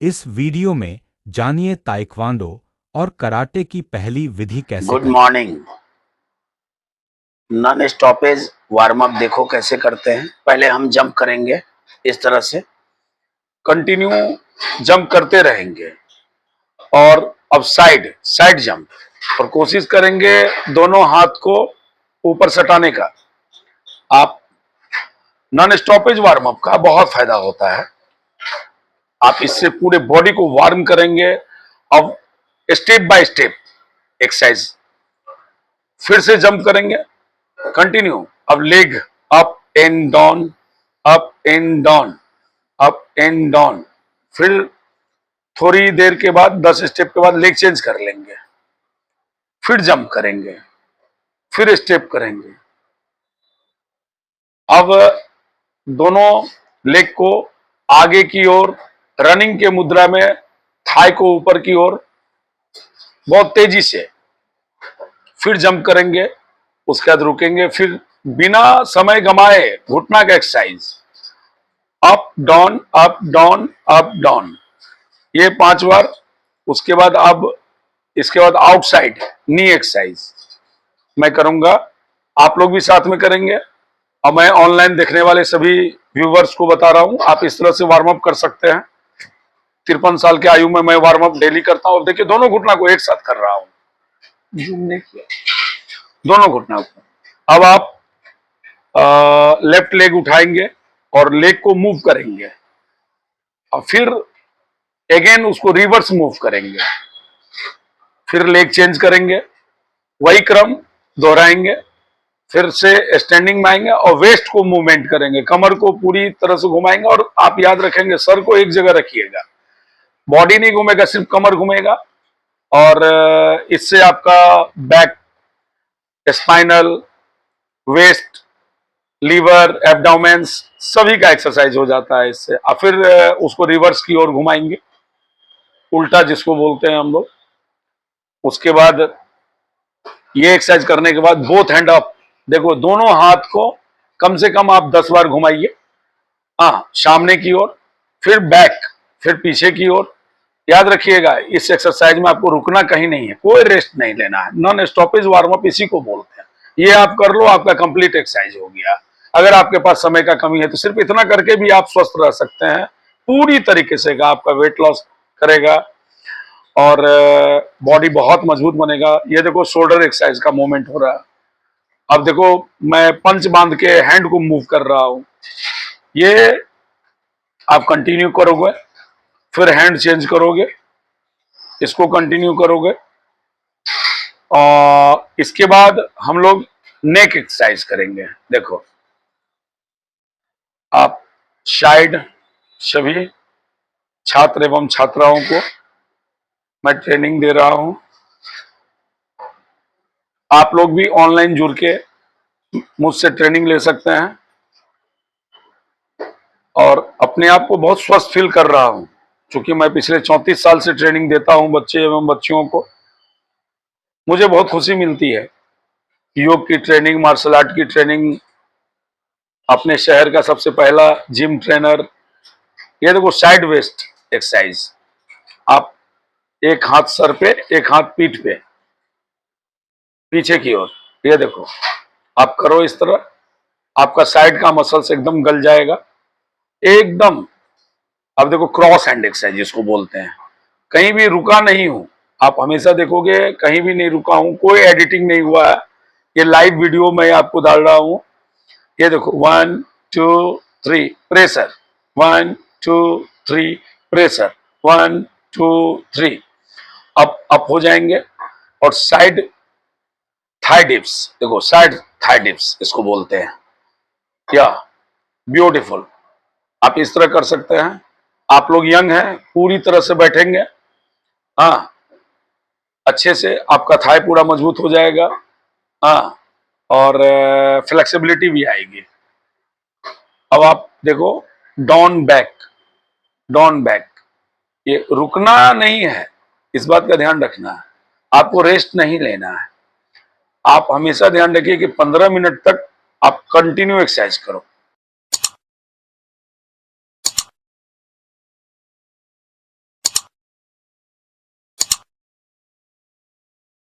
इस वीडियो में जानिए ताइक्वांडो और कराटे की पहली विधि कैसे गुड करें। Morning. Non stoppage warm up देखो कैसे करते हैं। पहले हम जंप करेंगे, इस तरह से कंटिन्यू जंप करते रहेंगे और अब साइड साइड जंप और कोशिश करेंगे दोनों हाथ को ऊपर सटाने का। आप नॉन स्टॉपेज वार्म अप का बहुत फायदा होता है। आप इससे पूरे बॉडी को वार्म करेंगे। अब स्टेप बाय स्टेप एक्सरसाइज, फिर से जंप करेंगे कंटिन्यू। अब leg up and down, up and down, up and down. फिर थोड़ी देर के बाद 10 स्टेप के बाद लेग चेंज कर लेंगे, फिर जंप करेंगे, फिर स्टेप करेंगे। अब दोनों लेग को आगे की ओर रनिंग के मुद्रा में, थाई को ऊपर की ओर बहुत तेजी से, फिर जंप करेंगे, उसके बाद रुकेंगे, फिर बिना समय गमाए घुटना का exercise, up down up down up down, ये 5 बार। उसके बाद अब इसके बाद आउटसाइड नी एक्सरसाइज मैं करूंगा, आप लोग भी साथ में करेंगे और मैं ऑनलाइन देखने वाले सभी व्यूवर्स को बता रहा हूं, आप इस तरह से वार्म अप कर सकते हैं। 53 साल की आयु में मैं वार्म अप डेली करता हूं। अब देखिए दोनों घुटना को एक साथ कर रहा हूं, दोनों घुटना को। अब आप लेफ्ट लेग उठाएंगे और लेग को मूव करेंगे और फिर अगेन उसको रिवर्स मूव करेंगे, फिर लेग चेंज करेंगे, वही क्रम दोहराएंगे, फिर से स्टैंडिंग में आएंगे और वेस्ट को मूवमेंट करेंगे, कमर को पूरी तरह से घुमाएंगे। और आप याद रखेंगे सर को एक जगह रखिएगा, बॉडी नहीं घूमेगा, सिर्फ कमर घूमेगा। और इससे आपका बैक, स्पाइनल, वेस्ट, लीवर, एब्डोमेंस सभी का एक्सरसाइज हो जाता है इससे। और फिर उसको रिवर्स की ओर घुमाएंगे, उल्टा जिसको बोलते हैं हम लोग। उसके बाद ये एक्सरसाइज करने के बाद बोथ हैंड अप, देखो दोनों हाथ को कम से कम आप 10 बार घुमाइए, हाँ, सामने की ओर, फिर बैक, फिर पीछे की ओर। याद रखिएगा इस एक्सरसाइज में आपको रुकना कहीं नहीं है, कोई रेस्ट नहीं लेना है। नॉन स्टॉपेज वार्म अप इसी को बोलते हैं। ये आप कर लो, आपका कंप्लीट एक्सरसाइज हो गया। अगर आपके पास समय का कमी है तो सिर्फ इतना करके भी आप स्वस्थ रह सकते हैं पूरी तरीके से। आपका वेट लॉस करेगा और बॉडी बहुत मजबूत बनेगा। ये देखो शोल्डर एक्सरसाइज का मूवमेंट हो रहा है। अब देखो मैं पंच बांध के हैंड को मूव कर रहा हूं, ये आप कंटिन्यू करोगे, फिर हैंड चेंज करोगे, इसको कंटिन्यू करोगे। और इसके बाद हम लोग नेक एक्सरसाइज करेंगे। देखो आप शायद सभी छात्र एवं छात्राओं को मैं ट्रेनिंग दे रहा हूं, आप लोग भी ऑनलाइन जुड़ के मुझसे ट्रेनिंग ले सकते हैं। और अपने आप को बहुत स्वस्थ फील कर रहा हूं, क्योंकि मैं पिछले 34 साल से ट्रेनिंग देता हूं बच्चे एवं बच्चियों को। मुझे बहुत खुशी मिलती है। योग की ट्रेनिंग, मार्शल आर्ट की ट्रेनिंग, अपने शहर का सबसे पहला जिम ट्रेनर। ये देखो साइड वेस्ट एक्सरसाइज, आप एक हाथ सर पे, एक हाथ पीठ पे, पीछे की ओर, ये देखो आप करो इस तरह, आपका साइड का मसल्स एकदम गल जाएगा एकदम। अब देखो क्रॉस हैंड एक्सरसाइज जिसको बोलते हैं, कहीं भी रुका नहीं हूं, आप हमेशा देखोगे कहीं भी नहीं रुका हूं, कोई एडिटिंग नहीं हुआ है, ये लाइव वीडियो मैं आपको डाल रहा हूं। ये देखो 1 2 3 प्रेशर, 1 2 3 प्रेशर, 1 2 3, अप हो जाएंगे। और साइड थाई डिप्स, देखो साइड थाई डिप्स इसको बोलते हैं, क्या ब्यूटीफुल। आप इस तरह कर सकते हैं। आप लोग यंग हैं, पूरी तरह से बैठेंगे, हाँ, अच्छे से आपका थाई पूरा मजबूत हो जाएगा, हाँ, और फ्लेक्सिबिलिटी भी आएगी। अब आप देखो डाउन बैक, डाउन बैक, ये रुकना नहीं है, इस बात का ध्यान रखना है, आपको रेस्ट नहीं लेना है। आप हमेशा ध्यान रखिए कि 15 मिनट तक आप कंटिन्यू एक्सरसाइज करो।